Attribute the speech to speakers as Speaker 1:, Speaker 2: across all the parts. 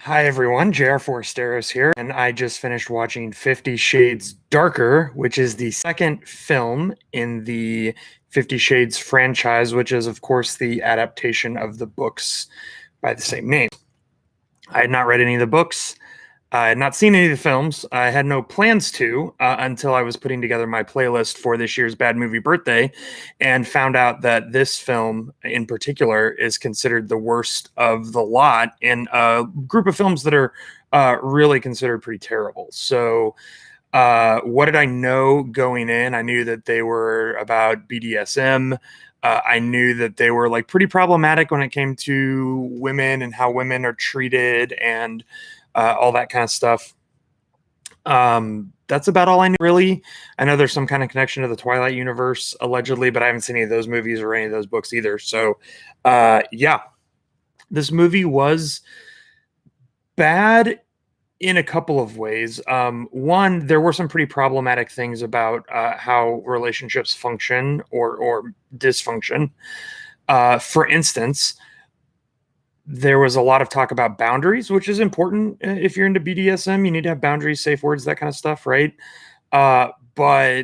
Speaker 1: Hi everyone, JR Foresteros here, and I just finished watching 50 Shades Darker, which is the second film in the 50 Shades franchise, which is, of course, the adaptation of the books by the same name. I had not read any of the books. I had not seen any of the films. I had no plans to until I was putting together my playlist for this year's Bad Movie Birthday and found out that this film in particular is considered the worst of the lot in a group of films that are really considered pretty terrible. So, what did I know going in? I knew that they were about BDSM. I knew that they were like pretty problematic when it came to women and how women are treated and all that kind of stuff. That's about all I knew, really. I know there's some kind of connection to the Twilight universe, allegedly, but I haven't seen any of those movies or any of those books either. So, yeah, this movie was bad in a couple of ways. One, there were some pretty problematic things about how relationships function or dysfunction. For instance, there was a lot of talk about boundaries, which is important if you're into BDSM. You need to have boundaries, safe words, that kind of stuff, right? But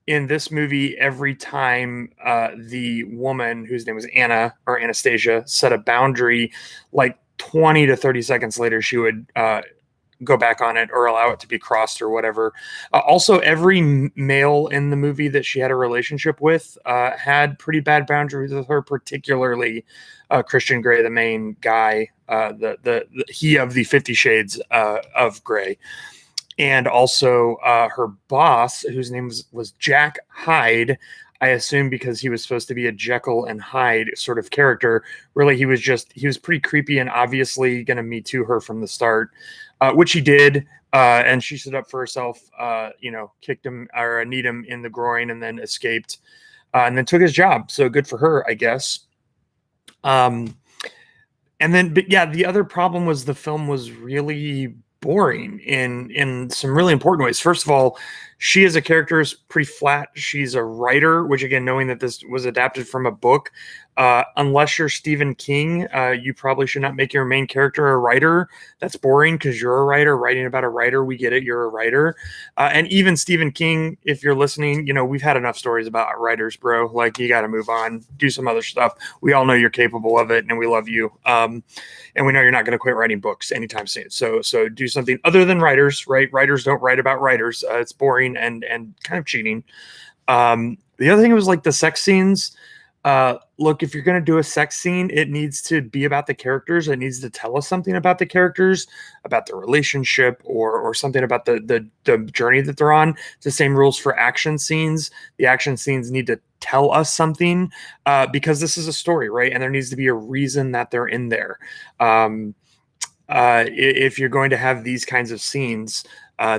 Speaker 1: in this movie, every time the woman whose name was Anna or Anastasia set a boundary, like 20 to 30 seconds later, she would go back on it or allow it to be crossed or whatever. Also, every male in the movie that she had a relationship with had pretty bad boundaries with her, particularly Christian Grey, the main guy, the he of the 50 Shades of Grey. And also her boss, whose name was Jack Hyde. I assume because he was supposed to be a Jekyll and Hyde sort of character. Really, he was pretty creepy and obviously going to Me Too her from the start, which he did. And she stood up for herself, kicked him or kneed him in the groin and then escaped and then took his job. So good for her, I guess. Um, but yeah, the other problem was the film was really boring in some really important ways. First of all, she as a character is pretty flat. She's a writer, which again, knowing that this was adapted from a book, unless you're Stephen King, you probably should not make your main character a writer. That's boring because you're a writer writing about a writer. We get it. You're a writer. And even Stephen King, if you're listening, we've had enough stories about writers, bro. Like, you got to move on, do some other stuff. We all know you're capable of it and we love you. And we know you're not going to quit writing books anytime soon. So do something other than writers, right? Writers don't write about writers. It's boring and kind of cheating. The other thing was like the sex scenes. Look, if you're going to do a sex scene, it needs to be about the characters. It needs to tell us something about the characters, about the relationship, or something about the journey that they're on. It's the same rules for action scenes. The action scenes need to tell us something because this is a story, right? And there needs to be a reason that they're in there. If you're going to have these kinds of scenes,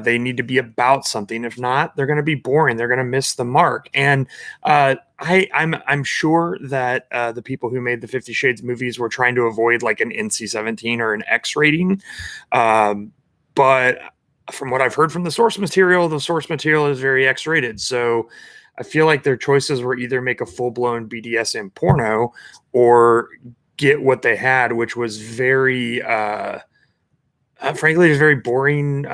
Speaker 1: they need to be about something. If not, they're going to be boring. They're going to miss the mark. And I'm sure that the people who made the 50 Shades movies were trying to avoid like an NC-17 or an X rating. But from what I've heard from the source material is very X rated. So I feel like their choices were either make a full blown BDSM porno or get what they had, which was very frankly, just very boring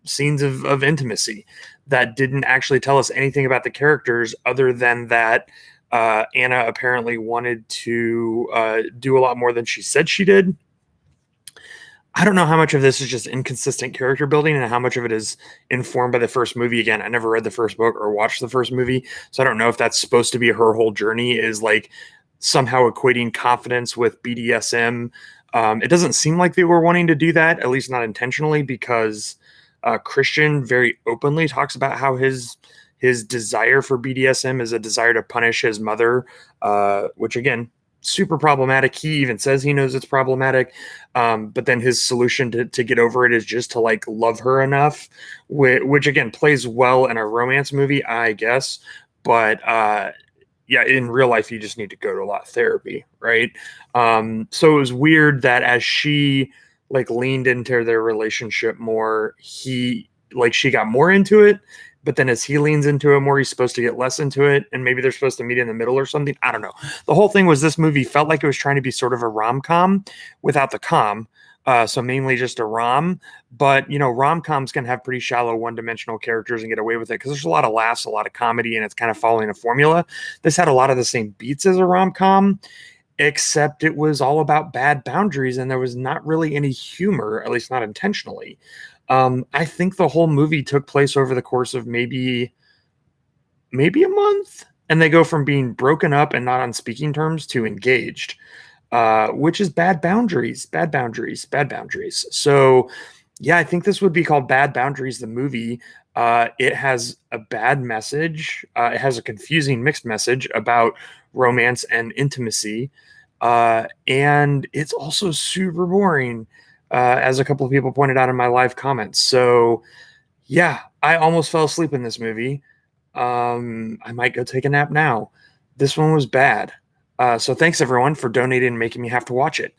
Speaker 1: scenes of intimacy that didn't actually tell us anything about the characters other than that Anna apparently wanted to do a lot more than she said she did. I don't know how much of this is just inconsistent character building and how much of it is informed by the first movie. Again, I never read the first book or watched the first movie, so I don't know if that's supposed to be her whole journey is like somehow equating confidence with BDSM. It doesn't seem like they were wanting to do that, at least not intentionally, because Christian very openly talks about how his desire for BDSM is a desire to punish his mother, which again, super problematic. He even says he knows it's problematic, but then his solution to get over it is just to like love her enough, which again plays well in a romance movie, I guess, but yeah, in real life, you just need to go to a lot of therapy, right? So it was weird that as she like leaned into their relationship more, she got more into it. But then as he leans into it more, he's supposed to get less into it. And maybe they're supposed to meet in the middle or something. I don't know. The whole thing was this movie felt like it was trying to be sort of a rom-com without the com. So mainly just a rom. But rom-coms can have pretty shallow one-dimensional characters and get away with it because there's a lot of laughs, a lot of comedy, and it's kind of following a formula. This had a lot of the same beats as a rom-com, except it was all about bad boundaries and there was not really any humor, at least not intentionally. I think the whole movie took place over the course of maybe a month, and they go from being broken up and not on speaking terms to engaged, which is bad boundaries, bad boundaries, bad boundaries. So, yeah, I think this would be called Bad Boundaries, the movie. It has a bad message. It has a confusing mixed message about romance and intimacy. And it's also super boring, as a couple of people pointed out in my live comments. So, yeah, I almost fell asleep in this movie. I might go take a nap now. This one was bad. So thanks everyone for donating and making me have to watch it.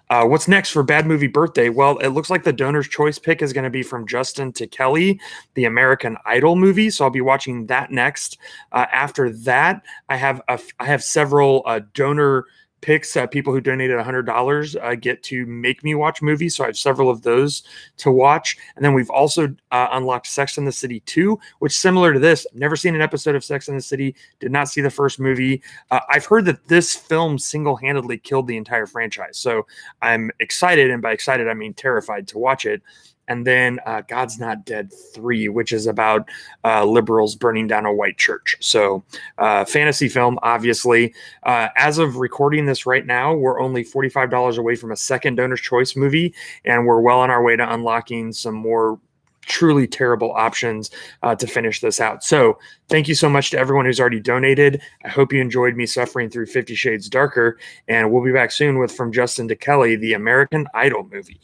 Speaker 1: What's next for Bad Movie Birthday? Well, it looks like the donor's choice pick is going to be from Justin to Kelly, the American Idol movie. So I'll be watching that next. After that, I have several donor picks. People who donated $100 get to make me watch movies. So I have several of those to watch. And then we've also unlocked Sex and the City 2, which, similar to this, I've never seen an episode of Sex and the City, did not see the first movie. I've heard that this film single-handedly killed the entire franchise. So I'm excited, and by excited, I mean terrified to watch it. And then God's Not Dead 3, which is about liberals burning down a white church. So fantasy film, obviously. As of recording this right now, we're only $45 away from a second Donor's Choice movie, and we're well on our way to unlocking some more truly terrible options to finish this out. So thank you so much to everyone who's already donated. I hope you enjoyed me suffering through 50 Shades Darker, and we'll be back soon with From Justin to Kelly, the American Idol movie.